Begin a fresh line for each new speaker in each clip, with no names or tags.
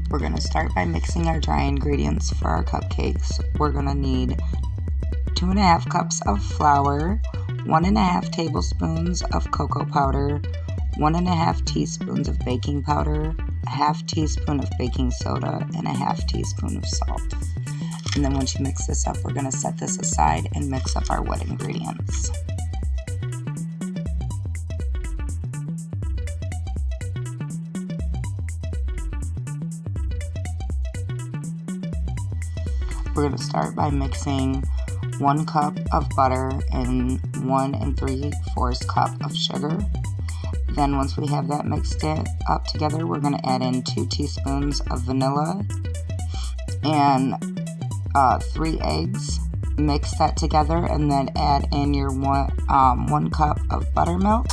We're going to start by mixing our dry ingredients for our cupcakes. We're going to need 2.5 cups of flour, 1.5 tablespoons of cocoa powder, 1.5 teaspoons of baking powder, a half teaspoon of baking soda, and a half teaspoon of salt. And then once you mix this up, we're going to set this aside and mix up our wet ingredients. We're going to start by mixing 1 cup of butter and 1 3/4 cup of sugar. Then once we have that mixed up together, we're going to add in 2 teaspoons of vanilla and 3 eggs. Mix that together and then add in your 1 cup of buttermilk.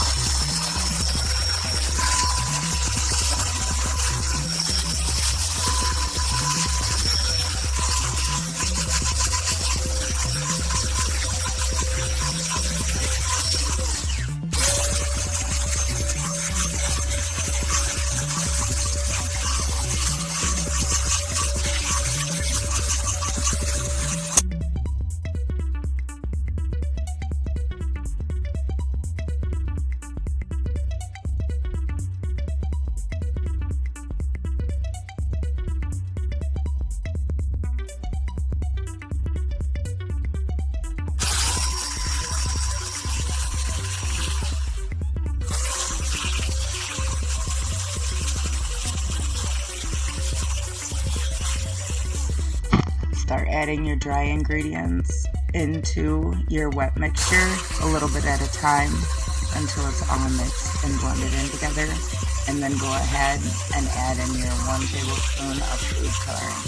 Start adding your dry ingredients into your wet mixture a little bit at a time until it's all mixed and blended in together. And then go ahead and add in your 1 tablespoon of food coloring.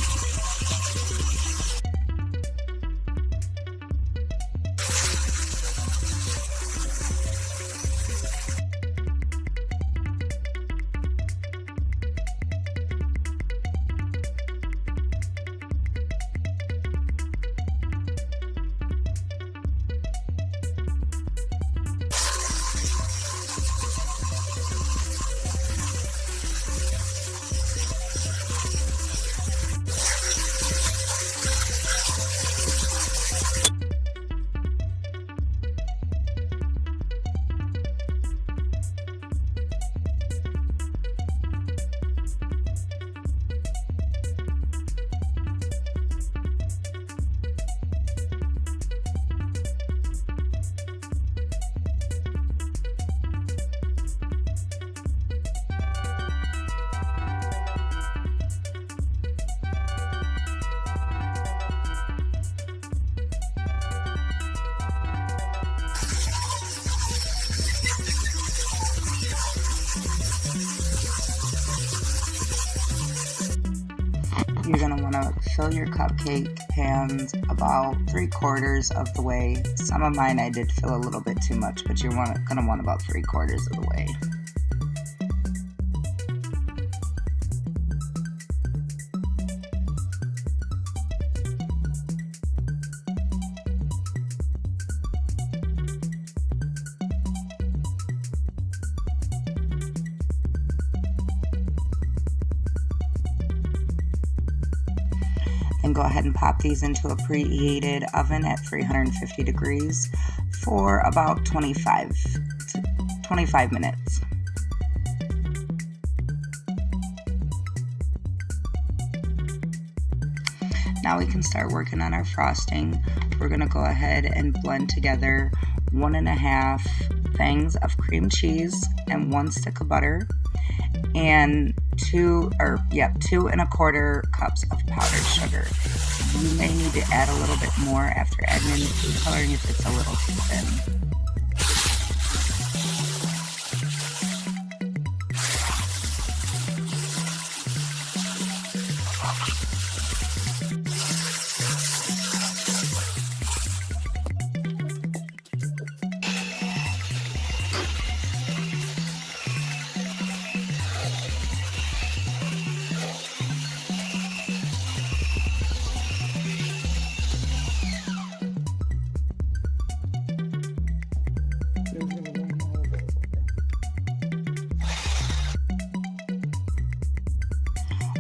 You're going to want to fill your cupcake pans about 3/4 of the way. Some of mine I did fill a little bit too much, but you're going to want about 3/4 of the way. And go ahead and pop these into a preheated oven at 350 degrees for about 25 minutes. Now we can start working on our frosting. We're going to go ahead and blend together 1.5 things of cream cheese and 1 stick of butter and 2 1/4 cups of powdered sugar. You may need to add a little bit more after adding in the food coloring if it's a little too thin.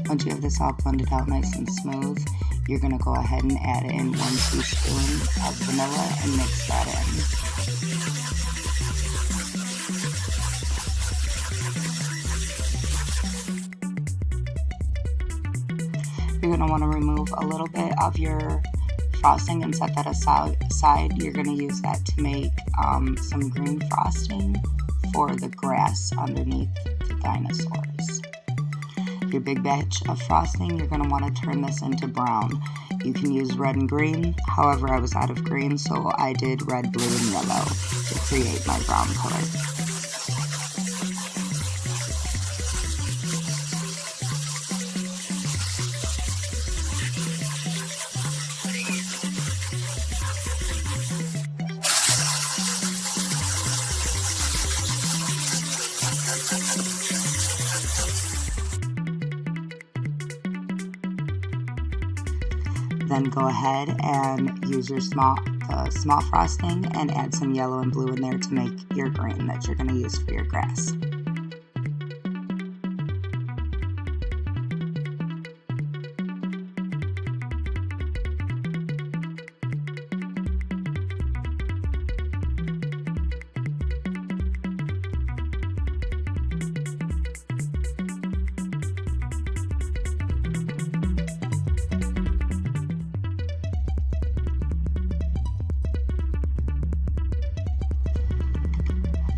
Once you have this all blended out nice and smooth, you're going to go ahead and add in 1 teaspoon of vanilla and mix that in. You're going to want to remove a little bit of your frosting and set that aside. You're going to use that to make some green frosting for the grass underneath the dinosaurs. Your big batch of frosting, you're going to want to turn this into brown. You can use red and green, however I was out of green, so I did red, blue, and yellow to create my brown color. Then go ahead and use your small frosting and add some yellow and blue in there to make your green that you're going to use for your grass.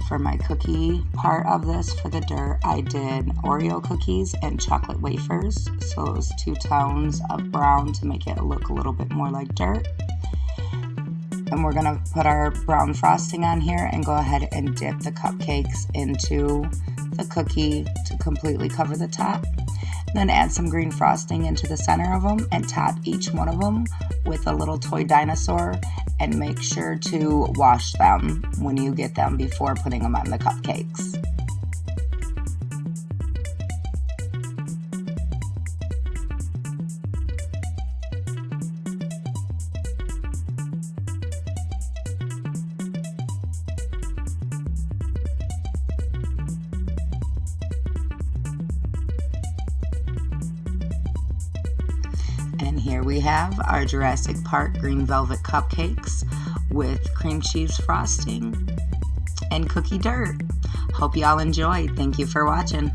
For my cookie part of this, for the dirt, I did Oreo cookies and chocolate wafers. So it was 2 tones of brown to make it look a little bit more like dirt. And we're gonna put our brown frosting on here and go ahead and dip the cupcakes into the cookie to completely cover the top. Then add some green frosting into the center of them and top each one of them with a little toy dinosaur, and make sure to wash them when you get them before putting them on the cupcakes. And here we have our Jurassic Park Green Velvet Cupcakes with cream cheese frosting and cookie dirt. Hope y'all enjoyed. Thank you for watching.